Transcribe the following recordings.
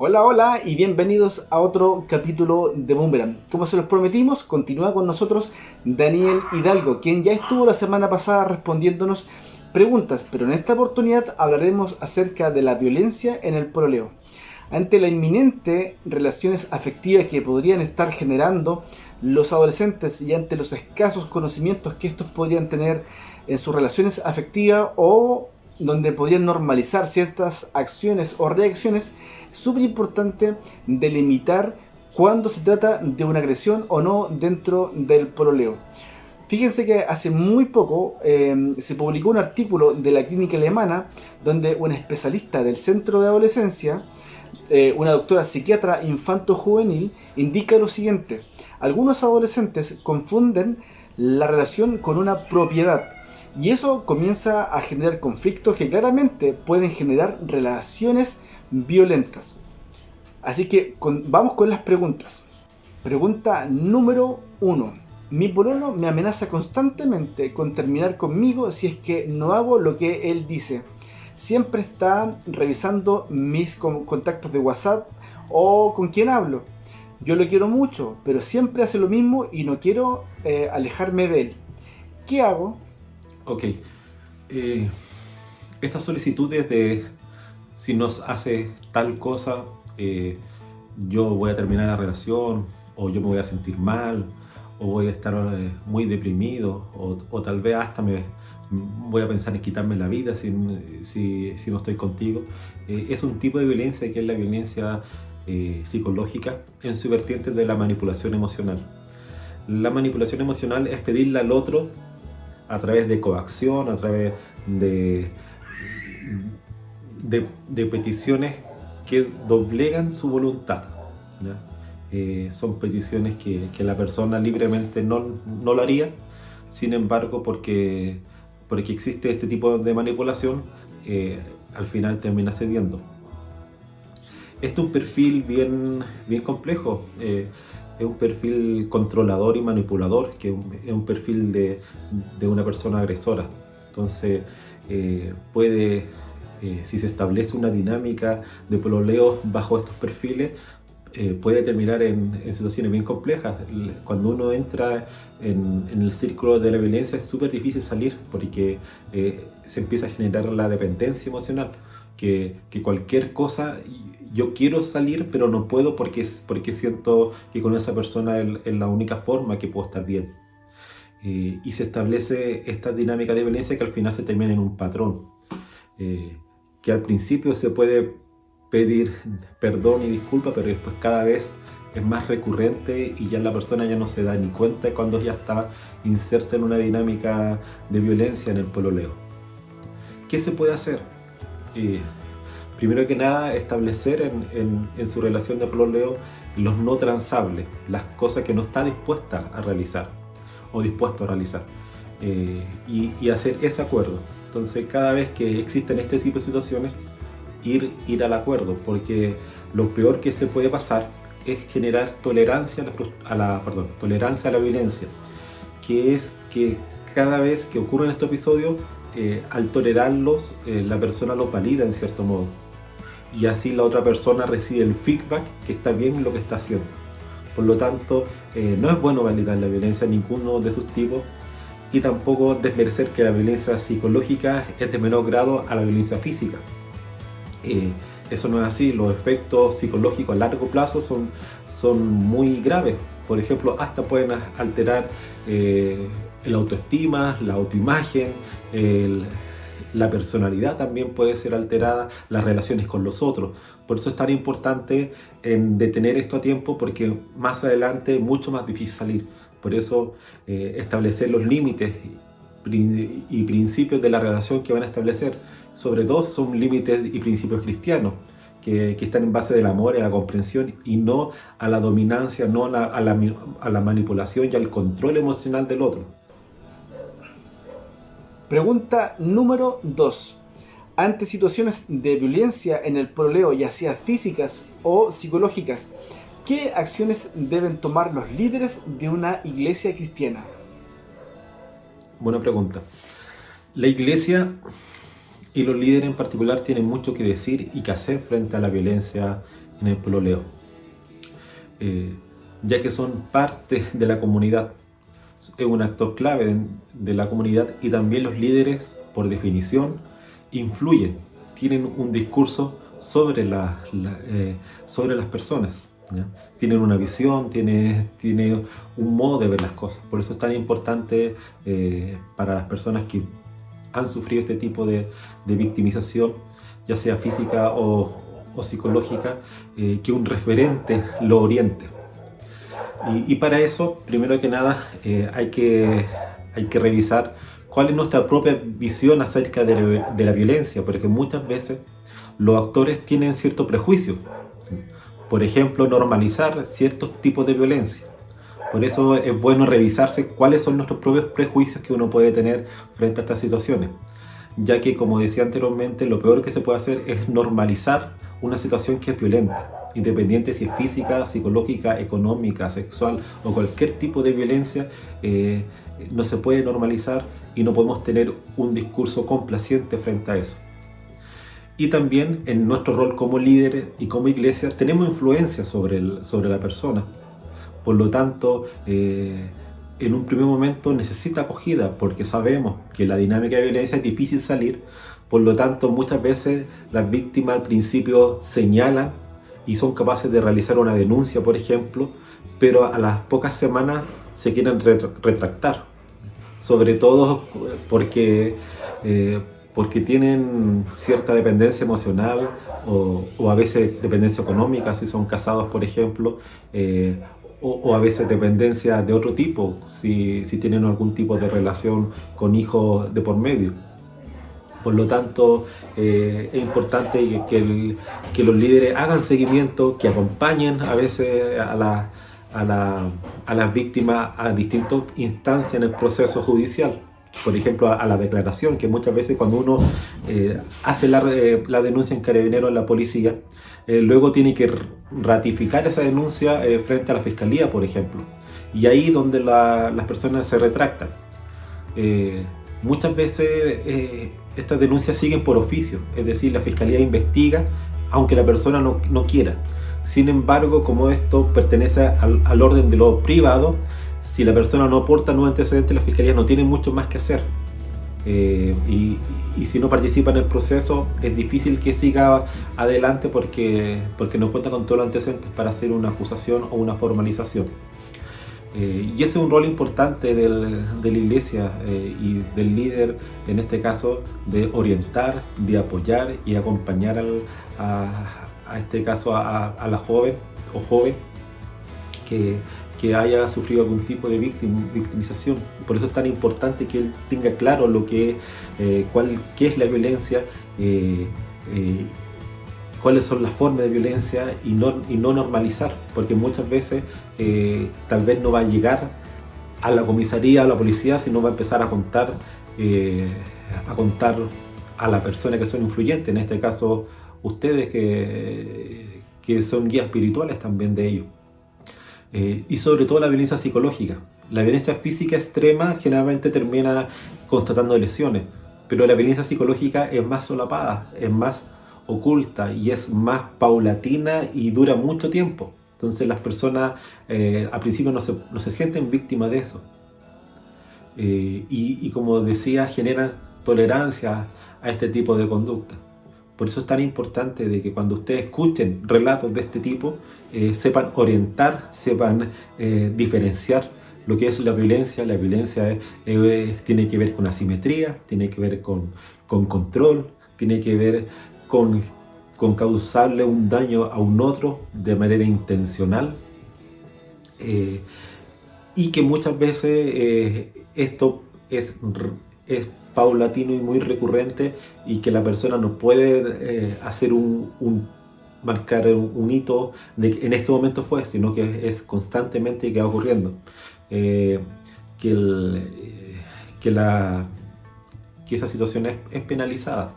Hola, hola y bienvenidos a otro capítulo de Boomerang. Como se los prometimos, continúa con nosotros Daniel Hidalgo, quien ya estuvo la semana pasada respondiéndonos preguntas, pero en esta oportunidad hablaremos acerca de la violencia en el pololeo. Ante la inminente relaciones afectivas que podrían estar generando los adolescentes y ante los escasos conocimientos que estos podrían tener en sus relaciones afectivas o donde podrían normalizar ciertas acciones o reacciones, es súper importante delimitar cuándo se trata de una agresión o no dentro del pololeo. Fíjense que hace muy poco se publicó un artículo de la clínica alemana donde un especialista del centro de adolescencia, una doctora psiquiatra infanto-juvenil, indica lo siguiente. Algunos adolescentes confunden la relación con una propiedad y eso comienza a generar conflictos que claramente pueden generar relaciones violentas. Así que vamos con las preguntas. Pregunta número uno. Mi pololo me amenaza constantemente con terminar conmigo si es que no hago lo que él dice. Siempre está revisando mis contactos de WhatsApp o con quién hablo. Yo lo quiero mucho, pero siempre hace lo mismo y no quiero alejarme de él. ¿Qué hago? Ok. eh, Estas solicitudes de si nos hace tal cosa, yo voy a terminar la relación, o yo me voy a sentir mal, o voy a estar muy deprimido, o tal vez hasta me voy a pensar en quitarme la vida si no estoy contigo. Es un tipo de violencia que es la violencia psicológica en su vertiente de la manipulación emocional. La manipulación emocional es pedirle al otro a través de coacción, a través de, de peticiones que doblegan su voluntad, ¿ya? Son peticiones que la persona libremente no lo haría, sin embargo, porque existe este tipo de manipulación, al final termina cediendo. Este es un perfil bien complejo. Es un perfil controlador y manipulador, que es un perfil de una persona agresora. Entonces, si se establece una dinámica de pololeo bajo estos perfiles, puede terminar en situaciones bien complejas. Cuando uno entra en el círculo de la violencia es súper difícil salir, porque se empieza a generar la dependencia emocional, que cualquier cosa, yo quiero salir pero no puedo porque siento que con esa persona es la única forma que puedo estar bien. Y se establece esta dinámica de violencia que al final se termina en un patrón, que al principio se puede pedir perdón y disculpa, pero después cada vez es más recurrente y ya la persona ya no se da ni cuenta cuando ya está inserta en una dinámica de violencia en el pololeo. ¿Qué se puede hacer? Primero que nada, establecer en su relación de pololeo los no transables, las cosas que no está dispuesta a realizar o dispuesto a realizar, y hacer ese acuerdo. Entonces, cada vez que existen este tipo de situaciones, ir al acuerdo, porque lo peor que se puede pasar es generar tolerancia tolerancia a la violencia, que es que cada vez que ocurren estos episodios, al tolerarlos, la persona los valida en cierto modo, y así la otra persona recibe el feedback que está bien lo que está haciendo. Por lo tanto, no es bueno validar la violencia en ninguno de sus tipos, y tampoco desmerecer que la violencia psicológica es de menor grado a la violencia física. Eso no es así. Los efectos psicológicos a largo plazo son muy graves. Por ejemplo, hasta pueden alterar la autoestima, la autoimagen, la personalidad también puede ser alterada, las relaciones con los otros. Por eso es tan importante en detener esto a tiempo, porque más adelante es mucho más difícil salir. Por eso establecer los límites y principios de la relación que van a establecer, sobre todo, son límites y principios cristianos, que están en base del amor y la comprensión, y no a la dominancia, no a la manipulación y al control emocional del otro. Pregunta número 2. Ante situaciones de violencia en el pololeo, ya sea físicas o psicológicas, ¿qué acciones deben tomar los líderes de una iglesia cristiana? Buena pregunta. La iglesia y los líderes en particular tienen mucho que decir y que hacer frente a la violencia en el pololeo, ya que son parte de la comunidad. Es un actor clave de la comunidad, y también los líderes, por definición, influyen, tienen un discurso sobre sobre las personas, ¿ya? Tienen una visión, tiene un modo de ver las cosas. Por eso es tan importante para las personas que han sufrido este tipo de victimización, ya sea física o psicológica, que un referente lo oriente. Y para eso, primero que nada, hay que revisar cuál es nuestra propia visión acerca de la violencia, porque muchas veces los actores tienen cierto prejuicio. Por ejemplo, normalizar ciertos tipos de violencia. Por eso es bueno revisarse cuáles son nuestros propios prejuicios que uno puede tener frente a estas situaciones, ya que, como decía anteriormente, lo peor que se puede hacer es normalizar una situación que es violenta, independiente si es física, psicológica, económica, sexual o cualquier tipo de violencia. No se puede normalizar y no podemos tener un discurso complaciente frente a eso. Y también en nuestro rol como líderes y como iglesia tenemos influencia sobre la persona. Por lo tanto, en un primer momento necesita acogida, porque sabemos que la dinámica de violencia es difícil salir. Por lo tanto, muchas veces las víctimas al principio señalan y son capaces de realizar una denuncia, por ejemplo, pero a las pocas semanas se quieren retractar. Sobre todo porque tienen cierta dependencia emocional o a veces dependencia económica, si son casados, por ejemplo, o a veces dependencia de otro tipo, si tienen algún tipo de relación con hijos de por medio. Por lo tanto, es importante que los líderes hagan seguimiento, que acompañen a veces a las víctimas a distintas instancias en el proceso judicial. Por ejemplo, a la declaración, que muchas veces cuando uno hace la denuncia en Carabineros, en la policía, luego tiene que ratificar esa denuncia frente a la fiscalía, por ejemplo. Y ahí donde las personas se retractan. Muchas veces estas denuncias siguen por oficio, es decir, la fiscalía investiga aunque la persona no quiera. Sin embargo, como esto pertenece al orden de lo privado, si la persona no aporta nuevos antecedentes, la fiscalía no tiene mucho más que hacer. Y si no participa en el proceso, es difícil que siga adelante porque no cuenta con todos los antecedentes para hacer una acusación o una formalización. Y ese es un rol importante de la iglesia y del líder, en este caso, de orientar, de apoyar y acompañar a este caso a la joven o joven que haya sufrido algún tipo de victimización. Por eso es tan importante que él tenga claro lo que qué es la violencia, cuáles son las formas de violencia y no normalizar, porque muchas veces tal vez no va a llegar a la comisaría, a la policía, sino va a empezar a contar a la persona que son influyentes, en este caso ustedes que son guías espirituales también de ellos. Y sobre todo la violencia psicológica. La violencia física extrema generalmente termina constatando lesiones, pero la violencia psicológica es más solapada, es más oculta y es más paulatina y dura mucho tiempo. Entonces las personas al principio no se sienten víctimas de eso. Y como decía, generan tolerancia a este tipo de conducta. Por eso es tan importante de que cuando ustedes escuchen relatos de este tipo, sepan orientar, sepan diferenciar lo que es la violencia. La violencia tiene que ver con asimetría, tiene que ver con control, tiene que ver con causarle un daño a un otro de manera intencional, y que muchas veces esto es paulatino y muy recurrente, y que la persona no puede hacer marcar un hito de que en este momento fue, sino que es constantemente y que va ocurriendo. Que esa situación es penalizada,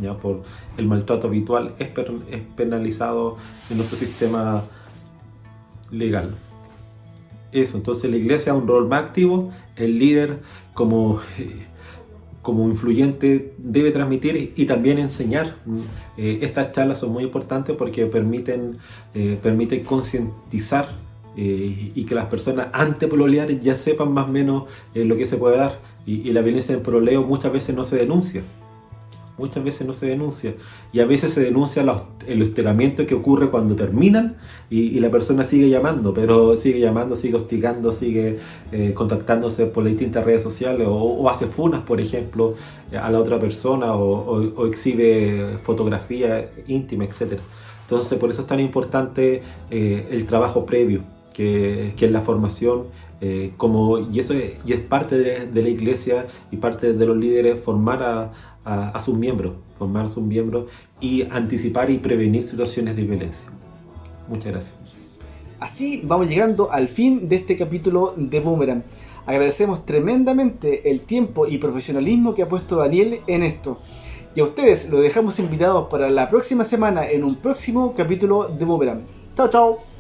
¿ya? Por el maltrato habitual es penalizado en nuestro sistema legal. Eso, entonces la iglesia es un rol más activo, el líder como como influyente debe transmitir y también enseñar. Estas charlas son muy importantes porque permiten concientizar y que las personas antes de pololear ya sepan más o menos lo que se puede dar. Y la violencia en pololeo muchas veces no se denuncia. Y a veces se denuncia el hostigamiento que ocurre cuando terminan y la persona sigue llamando, sigue hostigando, sigue contactándose por las distintas redes sociales o hace funas, por ejemplo, a la otra persona o exhibe fotografía íntima, etc. Entonces, por eso es tan importante el trabajo previo, que es la formación. Y es parte de la iglesia y parte de los líderes formar a sus miembros y anticipar y prevenir situaciones de violencia. Muchas gracias. Así vamos llegando al fin de este capítulo de Boomerang. Agradecemos tremendamente el tiempo y profesionalismo que ha puesto Daniel en esto. Y a ustedes los dejamos invitados para la próxima semana en un próximo capítulo de Boomerang. Chao, chao.